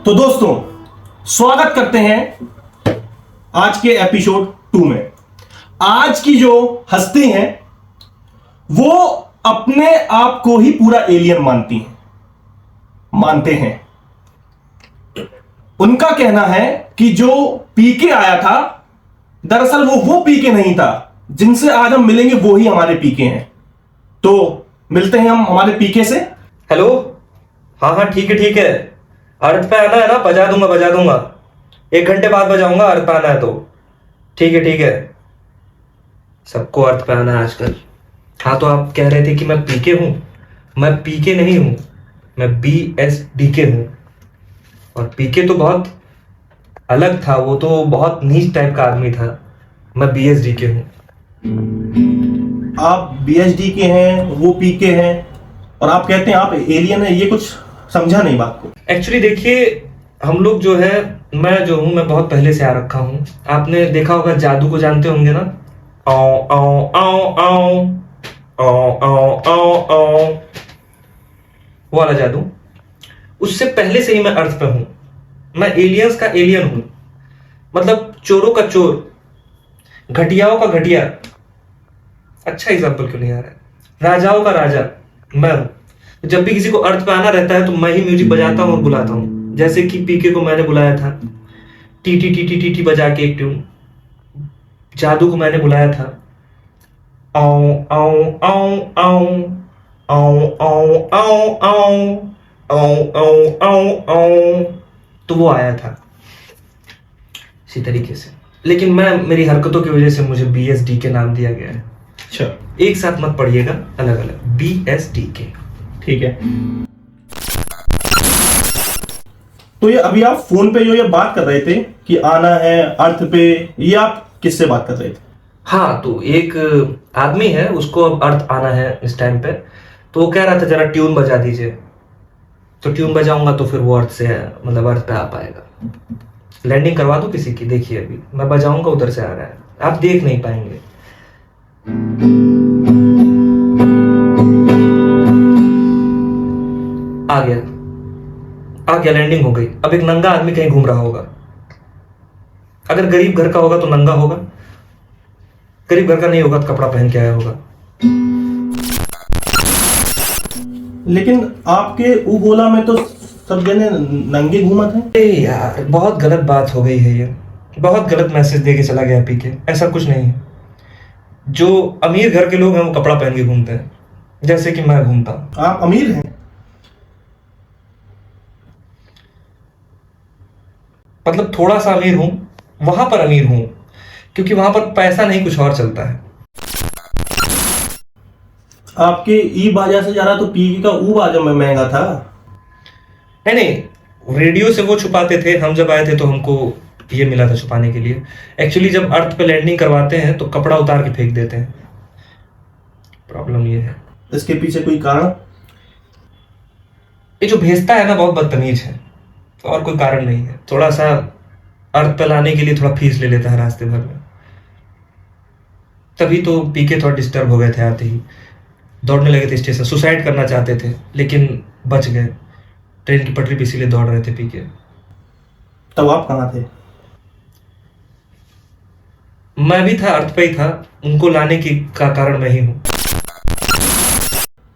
तो दोस्तों, स्वागत करते हैं आज के एपिसोड 2 में। आज की जो हस्ती हैं वो अपने आप को ही पूरा एलियन मानते हैं। उनका कहना है कि जो पीके आया था, दरअसल वो पीके नहीं था जिनसे आज हम मिलेंगे, वो ही हमारे पीके हैं। तो मिलते हैं हम हमारे पीके से। हेलो। हाँ, ठीक है। अर्थ पे आना है ना? बजा दूंगा 1 घंटे बाद बजाऊंगा। अर्थ पे आना है तो ठीक है। सबको अर्थ पे आना है आजकल। हाँ, तो आप कह रहे थे कि मैं पीके हूं। मैं पीके नहीं हूं, मैं BSDK हूं। और पीके तो बहुत अलग था, वो तो बहुत नीच टाइप का आदमी था। मैं BSDK हूं। आप BSDK हैं, वो पीके हैं, और आप कहते हैं आप एलियन है। ये कुछ समझा नहीं बात को। एक्चुअली देखिए, हम लोग जो है, मैं बहुत पहले से आ रखा हूँ। आपने देखा होगा, जादू को जानते होंगे ना? आओ आओ आओ आओ आओ आओ आओ आओ, वो वाला जादू। उससे पहले से ही मैं अर्थ पे हूं। मैं एलियंस का एलियन हूं, मतलब चोरों का चोर, घटियाओं का घटिया। अच्छा एग्जाम्पल क्यों नहीं आ रहा है? राजाओं का राजा मैं हूं। जब भी किसी को अर्थ पे आना रहता है तो मैं ही म्यूजिक बजाता हूं और बुलाता हूं। जैसे कि पीके को मैंने बुलाया था, T T T T T T बजा के एक ट्यून। जादू को मैंने बुलाया था, आओ आओ आओ आओ आओ आओ आओ आओ आओ आओ आओ आओ, तो वो आया था इसी तरीके से। लेकिन मेरी हरकतों की वजह से मुझे BSDK नाम दिया गया है। अच्छा, एक साथ मत पढ़िएगा, अलग अलग। BSDK। ठीक है। तो ये अभी आप फोन पे जो ये बात कर रहे थे कि आना है अर्थ पे, ये आप किससे बात कर रहे थे? हाँ, तो एक आदमी है, उसको अब अर्थ आना है इस टाइम पे। तो वो कह रहा था जरा ट्यून बजा दीजिए। तो ट्यून बजाऊंगा तो फिर वो अर्थ से, मतलब अर्थ पे आ पाएगा। लैंडिंग करवा दो किसी की। देखिए, अभी मैं बजाऊंगा, उधर से आ रहा है, आप देख नहीं पाएंगे। आ गया, लैंडिंग हो गई। अब एक नंगा आदमी कहीं घूम रहा होगा। अगर गरीब घर का होगा तो नंगा होगा, गरीब घर का नहीं होगा तो कपड़ा पहन के आया होगा। लेकिन आपके उगोला में तो सब जने नंगे घूमत हैं। ए यार, बहुत गलत बात हो गई है ये। बहुत गलत मैसेज दे के चला गया पीके। ऐसा कुछ नहीं है। जो अमीर घर के लोग हैं वो कपड़ा पहन के घूमते हैं, जैसे कि मैं घूमता हूं। आप अमीर हैं? मतलब थोड़ा सा अमीर हूं, वहां पर अमीर हूं, क्योंकि वहां पर पैसा नहीं, कुछ और चलता है। आपके ई बाजा से ज्यादा तो पीके का ऊ बाजा में महंगा था। नहीं, रेडियो से वो छुपाते थे। हम जब आए थे तो हमको ये मिला था छुपाने के लिए। एक्चुअली जब अर्थ पे लैंडिंग करवाते हैं तो कपड़ा उतार के फेंक देते हैं। प्रॉब्लम ये है। इसके पीछे कोई कारण? ये जो भेजता है ना, बहुत बदतमीज है, तो और कोई कारण नहीं है। थोड़ा सा अर्थ पे लाने के लिए थोड़ा फीस ले लेता है रास्ते भर में। तभी तो पीके थोड़ा डिस्टर्ब हो गए थे। आते ही दौड़ने लगे थे स्टेशन, सुसाइड करना चाहते थे, लेकिन बच गए। ट्रेन की पटरी पे इसीलिए दौड़ रहे थे पीके। तब आप कहाँ थे? मैं भी था, अर्थ पे ही था। उनको लाने की का कारण मैं ही हूं।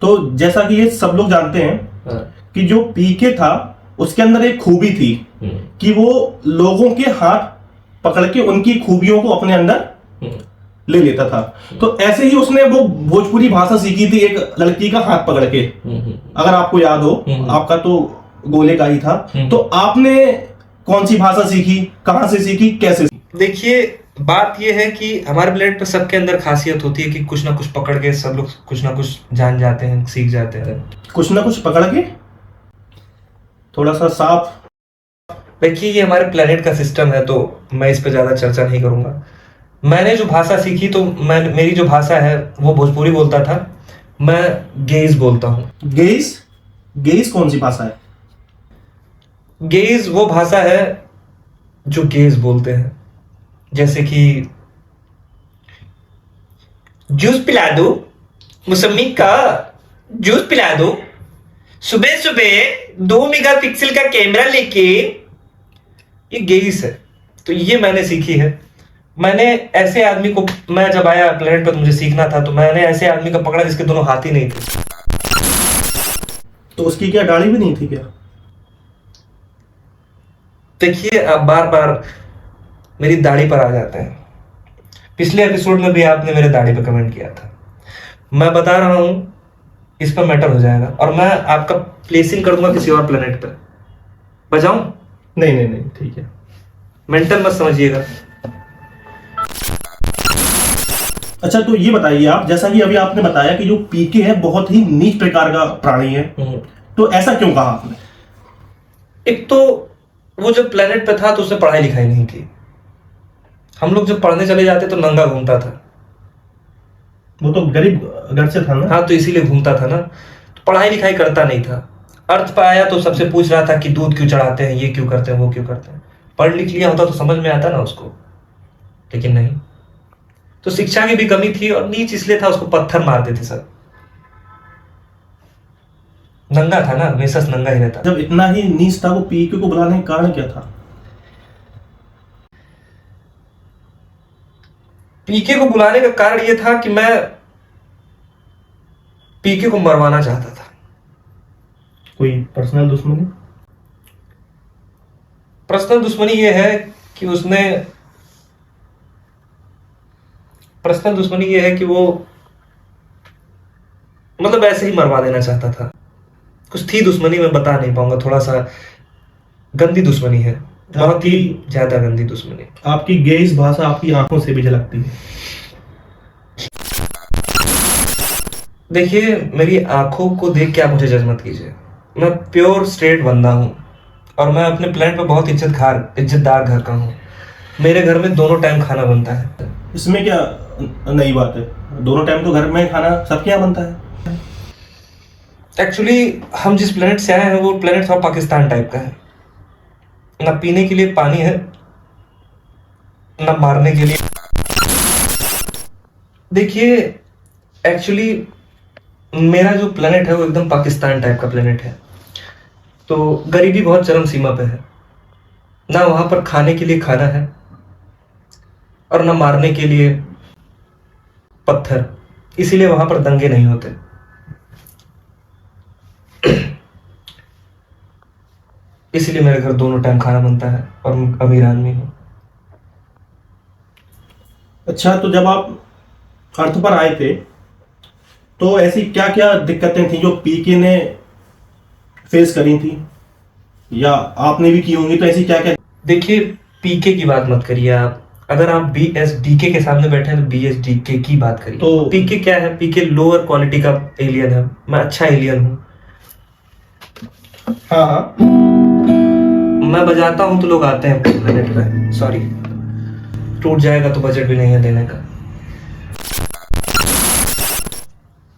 तो जैसा कि ये सब लोग जानते हैं कि जो पीके था उसके अंदर एक खूबी थी कि वो लोगों के हाथ पकड़ के उनकी खूबियों को अपने अंदर ले लेता था। तो ऐसे ही उसने वो भोजपुरी भाषा सीखी थी एक लड़की का हाथ पकड़ के। अगर आपको याद हो, आपका तो गोले का ही था। तो आपने कौन सी भाषा सीखी, कहां से सीखी, कैसे सीखी? देखिए, बात यह है कि हमारे प्लेनेट पे सबके अंदर खासियत होती है कि कुछ ना कुछ पकड़ के सब लोग कुछ ना कुछ जान जाते हैं, सीख जाते हैं। कुछ ना कुछ पकड़ के? थोड़ा सा साफ। देखिए, ये हमारे प्लेनेट का सिस्टम है, तो मैं इस पे ज्यादा चर्चा नहीं करूंगा। मैंने जो भाषा सीखी, तो मेरी जो भाषा है वो भोजपुरी बोलता था। मैं गेज बोलता हूँ। गेज? गेज कौन सी भाषा है? गेज वो भाषा है जो गेज बोलते हैं। जैसे कि जूस पिला दो, मौसमी का जूस पिला दो, सुबह सुबह 2 मेगापिक्सल का कैमरा लेके, ये गेस है। तो ये मैंने सीखी है। मैंने ऐसे आदमी को, मैं जब आया प्लेनेट पर मुझे सीखना था, तो मैंने ऐसे आदमी का पकड़ा जिसके दोनों हाथ ही नहीं थे। तो उसकी क्या दाढ़ी भी नहीं थी क्या? देखिए, आप बार बार मेरी दाढ़ी पर आ जाते हैं। पिछले एपिसोड में भी आपने मेरे दाढ़ी पर कमेंट किया था। मैं बता रहा हूं, इस पर मैटर हो जाएगा और मैं आपका प्लेसिंग कर दूंगा किसी और प्लेनेट पर। बजाऊं? नहीं नहीं नहीं, ठीक है। मेंटल मत समझिएगा। अच्छा, तो ये बताइए आप, जैसा कि अभी आपने बताया कि जो पीके है बहुत ही नीच प्रकार का प्राणी है, तो ऐसा क्यों कहा आपने? एक तो वो जब प्लेनेट पे था तो उसने पढ़ाई लिखाई नहीं की। हम लोग जब पढ़ने चले जाते तो नंगा घूमता था। वो तो गरीब घर से था ना। हाँ, तो इसीलिए घूमता था ना। तो पढ़ाई लिखाई करता नहीं था। अर्थ पे आया तो सबसे पूछ रहा था कि दूध क्यों चढ़ाते हैं, ये क्यों करते हैं, वो क्यों करते हैं। पढ़ लिख लिया होता तो समझ में आता ना उसको, लेकिन नहीं। तो शिक्षा की भी कमी थी और नीच इसलिए था, उसको पत्थर मारते थे सब। नंगा था ना, हमेशा से नंगा ही रहता। जब इतना ही नीच था, वो पीके को बुलाने का कारण क्या था? पीके को बुलाने का कारण यह था कि मैं पीके को मरवाना चाहता था। कोई पर्सनल दुश्मनी? पर्सनल दुश्मनी यह है कि उसने पर्सनल दुश्मनी यह है कि वो मतलब ऐसे ही मरवा देना चाहता था। कुछ थी दुश्मनी, मैं बता नहीं पाऊंगा। थोड़ा सा गंदी दुश्मनी है, बहुत ही ज्यादा गंदी दुश्मनी। आपकी गेज भाषा आपकी आंखों से भी झलकती है। देखिए, मेरी आंखों को देख के आप मुझे जज मत कीजिए। मैं प्योर स्ट्रेट बंदा हूं और मैं अपने प्लेनेट पे बहुत इज्जतदार घर का हूं। मेरे घर में दोनों टाइम खाना बनता है। इसमें क्या नई बात है? दोनों टाइम तो घर में खाना सबके यहाँ बनता है। एक्चुअली हम जिस प्लेनेट से आए हैं वो प्लेनेट थोड़ा पाकिस्तान टाइप का है। ना पीने के लिए पानी है, ना मारने के लिए। देखिए, एक्चुअली मेरा जो प्लेनेट है वो एकदम पाकिस्तान टाइप का प्लेनेट है। तो गरीबी बहुत चरम सीमा पे है। ना वहां पर खाने के लिए खाना है और ना मारने के लिए पत्थर। इसीलिए वहां पर दंगे नहीं होते। इसीलिए मेरे घर दोनों टाइम खाना बनता है और मैं अमीर आदमी हूं। अच्छा, तो जब आप अर्थ पर आए थे तो ऐसी क्या क्या दिक्कतें थी जो पीके ने फेस करी थी, या आपने भी की होंगी? तो ऐसी क्या क्या? देखिए, पीके की बात मत करिए आप। अगर आप बीएसडीके के सामने बैठे हैं तो बीएसडीके की बात करिए। तो पीके क्या है? पीके लोअर क्वालिटी का एलियन है। मैं अच्छा एलियन हूं। हाँ हाँ, मैं बजाता हूं तो लोग आते हैं प्लेनेट पे। सॉरी, टूट जाएगा तो बजट भी नहीं है देने का।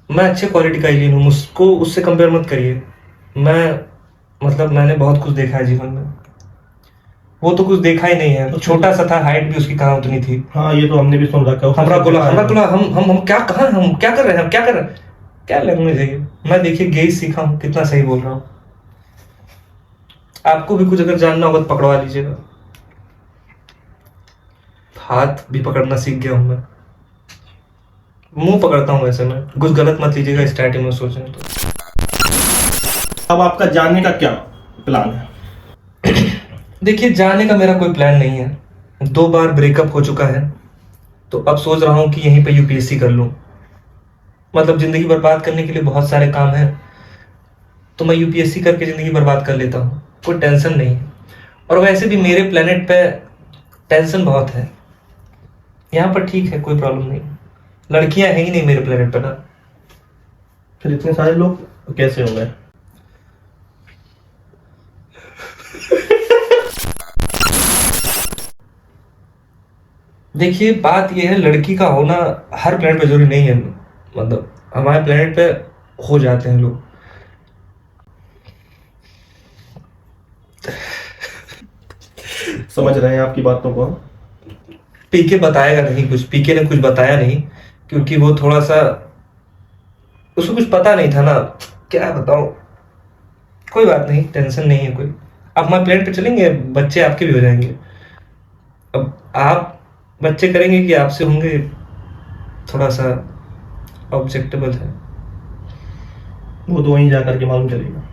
मैं अच्छे क्वालिटी का एलियन हूं, मुझको उससे कंपेयर मत करिए। मैंने बहुत कुछ देखा है जीवन में। वो तो कुछ देखा ही नहीं है। छोटा सा था, हाइट भी उसकी कहाँ उतनी थी। हाँ, ये तो हमने भी सुन रखा है। हमरा बोला हम क्या कहा, हम क्या कर रहे हैं, हम क्या कर रहे हैं, क्या लैंग्वेज है ये? मैं देखिए गेज सीखा हूं, कितना सही बोल रहा हूं। आपको भी कुछ अगर जानना होगा तो पकड़वा लीजिएगा। हाथ भी पकड़ना सीख गया हूं मैं। मुंह पकड़ता हूं वैसे मैं। कुछ गलत मत लीजिएगा स्टार्टिंग में सोच रहे तो। अब आपका जानने का क्या प्लान है? देखिए, जाने का मेरा कोई प्लान नहीं है। 2 बार ब्रेकअप हो चुका है, तो अब सोच रहा हूं कि यहीं पे यूपीएससी कर लूं। मतलब जिंदगी बर्बाद करने के लिए बहुत सारे काम हैं, तो मैं यूपीएससी करके जिंदगी बर्बाद कर लेता हूं। कोई टेंशन नहीं है। और वैसे भी मेरे प्लेनेट पे टेंशन बहुत है। यहाँ पर ठीक है, कोई प्रॉब्लम नहीं। लड़कियां है ही नहीं मेरे प्लेनेट पे ना। फिर इतने सारे लोग कैसे हो गए? देखिए, बात यह है, लड़की का होना हर प्लेनेट पे जरूरी नहीं है। मतलब हमारे प्लेनेट पे हो जाते हैं लोग। समझ रहे हैं आपकी बातों को? पीके बताएगा नहीं कुछ। पीके ने कुछ बताया नहीं क्योंकि वो थोड़ा सा, उसको कुछ पता नहीं था ना। क्या बताऊं, कोई बात नहीं, टेंशन नहीं है कोई। आप हमारे प्लेनेट पे चलेंगे, बच्चे आपके भी हो जाएंगे। अब आप बच्चे करेंगे कि आपसे होंगे, थोड़ा सा ऑब्जेक्टेबल है। वो तो वहीं जाकर के मालूम चलेगा।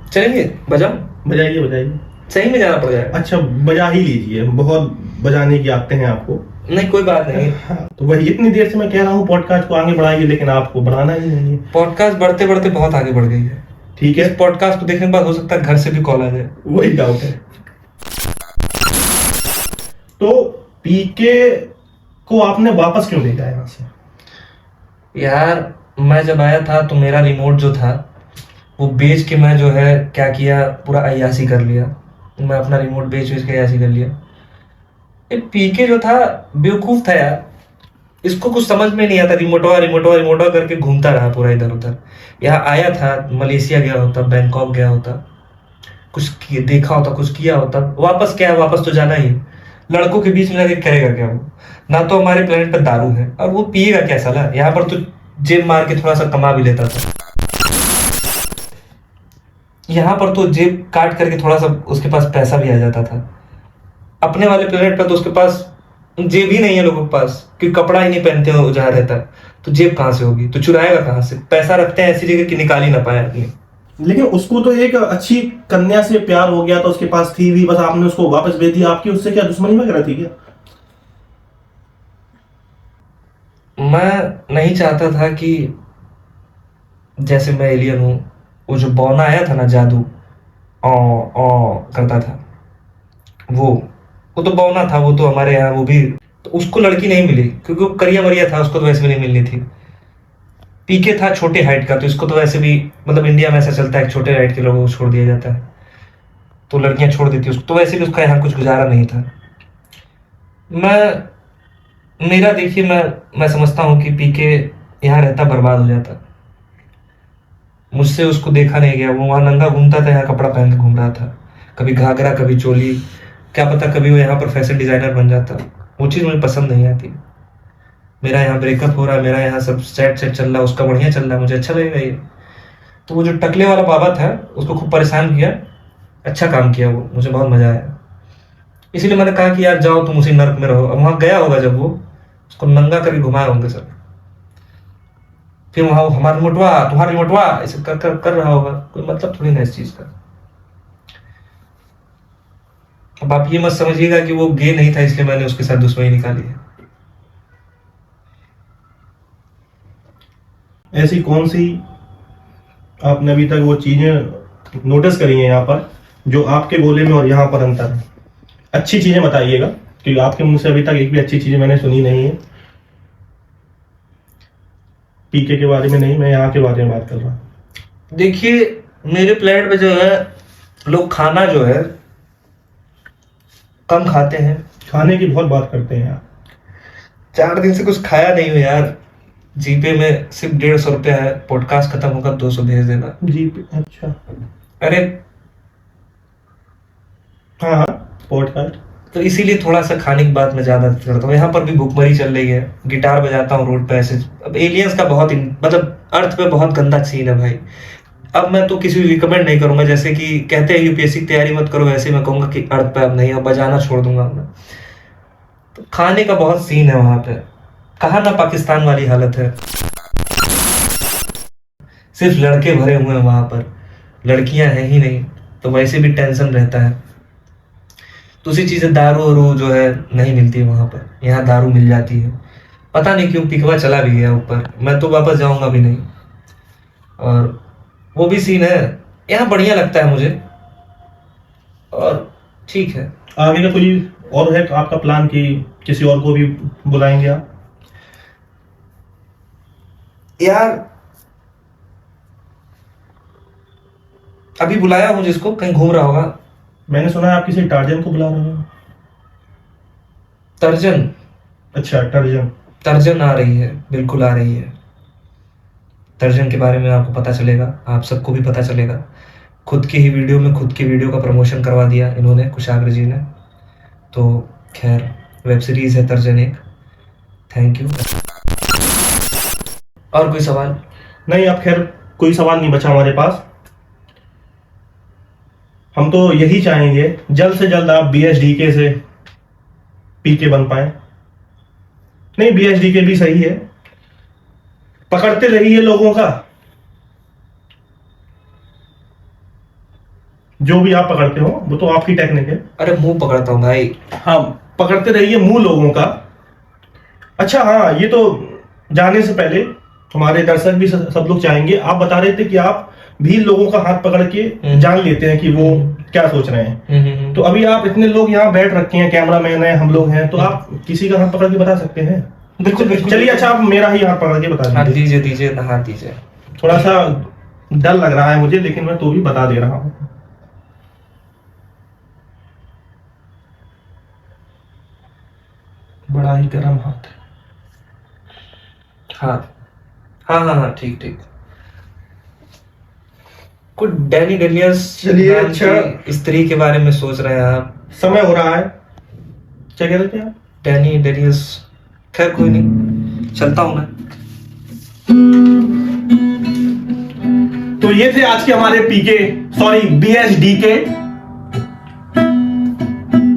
चलेंगे, बजाओ। बजाइए बजाइए। सही में जाना पड़ जाएगा। अच्छा बजा ही लीजिए, बहुत बजाने की आते हैं आपको। नहीं कोई बात नहीं। हाँ, तो वही इतनी देर से मैं कह रहा हूँ पॉडकास्ट को आगे बढ़ाइए, लेकिन आपको बढ़ाना ही नहीं है। पॉडकास्ट बढ़ते बढ़ते बहुत आगे बढ़ गई है। ठीक है, इस पॉडकास्ट को देखने के बाद हो सकता है घर से भी कॉल आ जाए। वही डाउट है। तो पीके को आपने वापस क्यों भेजा यहाँ से? यार मैं जब आया था तो मेरा रिमोट जो था वो बेच के मैं जो है क्या किया, पूरा अय्यासी कर लिया। मैं अपना रिमोट बेच बेच के अय्यासी कर लिया। ये पीके जो था बेवकूफ था यार, इसको कुछ समझ में नहीं आता। रिमोटवा रिमोटवा रिमोटवा करके घूमता रहा पूरा इधर उधर। यहाँ आया था, मलेशिया गया होता, बैंकॉक गया होता, देखा होता, कुछ किया होता, वापस क्या है, वापस तो जाना ही है। लड़कों के बीच में जाके करेगा क्या वो? ना तो हमारे प्लेनेट पर दारू है, और वो पिएगा क्या साला? यहाँ पर तो जेब मार के थोड़ा सा कमा भी लेता था। यहाँ पर तो जेब काट करके थोड़ा सा उसके पास पैसा भी आ जाता था। अपने वाले प्लेनेट पर तो उसके पास जेब ही नहीं है लोगों के पास, क्योंकि कपड़ा ही नहीं पहनते हो जहाँ रहता है, तो जेब कहाँ से होगी? तो चुराएगा कहाँ से? पैसा रखते हैं ऐसी जगह कि निकाल ही ना पाए आदमी। लेकिन उसको तो एक अच्छी कन्या से प्यार हो गया था, उसके पास थी भी, बस आपने उसको वापस भेज दिया। आपकी उससे क्या दुश्मनी वगैरह थी क्या? मैं नहीं चाहता था कि जैसे मैं एलियन हूं, वो जो बौना आया था ना, जादू ओ करता था, वो तो बौना था। वो तो हमारे यहाँ वो भी, तो उसको लड़की नहीं मिली क्योंकि वो करिया मरिया था, उसको तो वैसे भी नहीं मिलनी थी। पीके था छोटे हाइट का, तो इसको तो वैसे भी, मतलब इंडिया में ऐसा चलता है कि छोटे हाइट के लोगों को छोड़ दिया जाता है, तो लड़कियां छोड़ देती उसको। तो वैसे भी उसका यहाँ कुछ गुजारा नहीं था। मेरा देखिए, मैं समझता हूँ कि पीके यहाँ रहता बर्बाद हो जाता। मुझसे उसको देखा नहीं गया, वो वहाँ नंगा घूमता था, यहाँ कपड़ा पहन के घूम रहा था, कभी घाघरा कभी चोली, क्या पता कभी वो यहाँ पर फैशन डिजाइनर बन जाता। वो चीज़ मुझे पसंद नहीं आती। मेरा यहाँ ब्रेकअप हो रहा है, मेरा यहाँ सब सेट चल रहा है, उसका बढ़िया चल रहा है, मुझे अच्छा लगेगा ये। तो वो जो टकले वाला बाबा था उसको खूब परेशान किया, अच्छा काम किया वो, मुझे बहुत मजा आया। इसीलिए मैंने कहा कि यार जाओ तुम उसी नर्क में रहो। अब वहां गया होगा जब वो, उसको नंगा करके घुमाए होंगे सब, फिर वहां हमारा रिमोटवा तुम्हारा रिमोटवा ऐसे कर रहा होगा। कोई मतलब थोड़ी ना इस चीज का। अब आप ये मत समझिएगा कि वो गे नहीं था इसलिए मैंने उसके साथ दुश्मनी निकाली है। ऐसी कौन सी आपने अभी तक वो चीजें नोटिस करी हैं यहाँ पर जो आपके बोले में और यहाँ पर अंतर है? अच्छी चीजें बताइएगा, क्योंकि आपके मुंह से अभी तक एक भी अच्छी चीजें मैंने सुनी नहीं है। पीके के बारे में नहीं, मैं यहाँ के बारे में बात कर रहा हूँ। देखिए मेरे प्लेट पे जो है लोग खाना जो है कम खाते हैं। खाने की बहुत बात करते हैं यार। 4 दिन से कुछ खाया नहीं हूँ यार। जीपे में सिर्फ 150 रुपया है, पॉडकास्ट खत्म होगा 200 भेज देना। जीपे? अच्छा। अरे हाँ हाँ, पॉडकास्ट। तो इसीलिए थोड़ा सा खाने की बात मैं ज्यादा करता हूँ। यहाँ पर भी भूखमरी चल रही है, गिटार बजाता हूँ रोड पे ऐसे। अब एलियंस का बहुत मतलब अर्थ पे बहुत गंदा सीन है भाई। अब मैं तो किसी को रिकमेंड नहीं करूंगा, जैसे कि कहते हैं यूपीएससी की तैयारी मत करो, वैसे मैं कहूंगा कि अर्थ पे अब नहीं, अब बजाना छोड़ दूंगा मैं। तो खाने का बहुत सीन है वहां पे, कहा ना पाकिस्तान वाली हालत है। सिर्फ लड़के भरे हुए हैं वहां पर, लड़कियां हैं ही नहीं, तो वैसे भी टेंशन रहता है। दूसरी चीजें दारू वारू जो है नहीं मिलती वहां पर, यहाँ दारू मिल जाती है। पता नहीं क्यों पिकवा चला भी गया ऊपर, मैं तो वापस जाऊंगा भी नहीं। और वो भी सीन है, यहाँ बढ़िया लगता है मुझे। और ठीक है, आगे का कोई और है आपका प्लान कि किसी और को भी बुलाएंगे आप? यार अभी बुलाया हूँ जिसको, कहीं घूम रहा होगा। मैंने सुना है आप किसी टार्जन को बुला रहे हो। तर्जन? अच्छा, टार्जन। तर्जन आ रही है, बिल्कुल आ रही है। तर्जन के बारे में आपको पता चलेगा, आप सबको भी पता चलेगा। खुद की ही वीडियो में खुद की वीडियो का प्रमोशन करवा दिया इन्होंने, कुशाग्र जी ने। तो खैर वेब सीरीज है तर्जन एक। Thank you. और कोई सवाल? नहीं, अब खैर कोई सवाल नहीं बचा हमारे पास। हम तो यही चाहेंगे जल्द से जल्द आप BSDK से पीके बन पाए। नहीं, BSDK भी सही है, पकड़ते रहिए लोगों का, जो भी आप पकड़ते हो वो तो आपकी टेक्निक है। अरे मुंह पकड़ता हूँ भाई। हाँ, पकड़ते रहिए मुंह लोगों का। अच्छा हाँ, ये तो जाने से पहले हमारे दर्शक भी सब लोग चाहेंगे, आप बता रहे थे कि आप भी लोगों का हाथ पकड़ के जान लेते हैं कि वो क्या सोच रहे हैं। तो अभी आप इतने लोग यहाँ बैठ रखे हैं, कैमरामैन है, हम लोग हैं, तो आप किसी का हाथ पकड़ के बता सकते हैं? बिल्कुल बिल्कुल। चलिए, अच्छा आप मेरा ही हाथ पकड़ के बता हाथ दीजिए। दीजिए दीजिए, हाथ दीजिए। थोड़ा सा डर लग रहा है मुझे, लेकिन मैं तो भी बता दे रहा हूँ। बड़ा ही गर्म हाथ है। हाँ हाँ हाँ हाँ, ठीक ठीक। कुछ डैनी डेलियस चलिए, नाम अच्छा। की स्त्री के बारे में सोच रहे हैं आप? समय हो रहा है, क्या कह रहे थे आप? डैनी डेलियस, खैर कोई नहीं, चलता हूं मैं। तो ये थे आज के हमारे BSDK,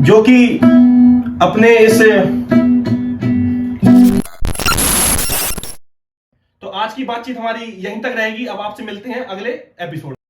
जो कि अपने इस, तो आज की बातचीत हमारी यहीं तक रहेगी। अब आपसे मिलते हैं अगले एपिसोड।